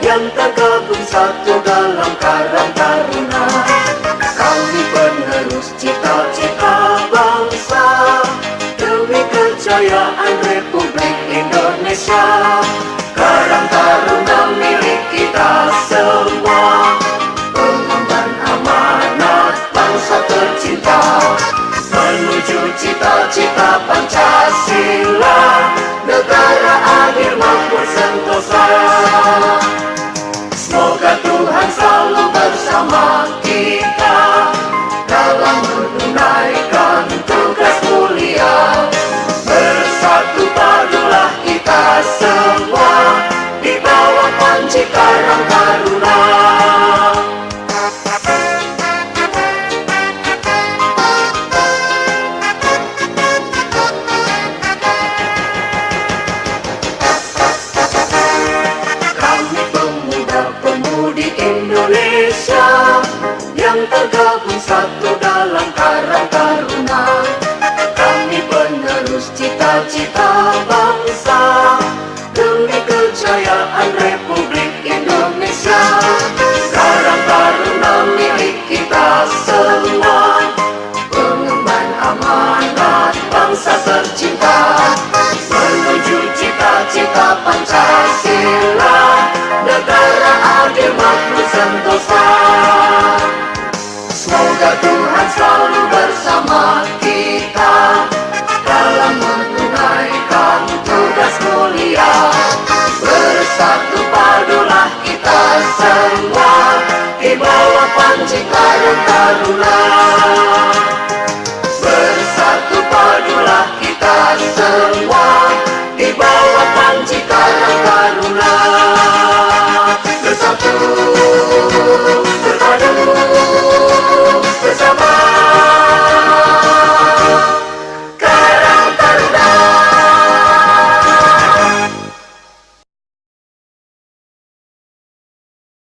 yang tergabung satu dalam Karang Taruna. Kami penerus cita-cita bangsa demi kejayaan Republik Indonesia. Karang Taruna milik kita semua, pengemban amanat bangsa tercinta, menuju cita-cita Pancasila, negara adil makmur sentosa. Semoga Tuhan selalu bersama kita dalam menunaikan tugas mulia. Bersatu padulah kita semua di bawah panji Karang Taruna. Kami pemuda-pemudi Indonesia yang tergabung satu dalam Karang Taruna. Kami penerus cita-cita bangsa demi kejayaan Republik Indonesia. Karang Taruna milik kita semua, pengemban amanat bangsa tercinta, menuju cita-cita Pancasila, negara adil makmur sentosa. Semoga Tuhan selalu bersama kita dalam menunaikan tugas mulia. Bersatu padulah kita semua di bawah panji Karang Taruna.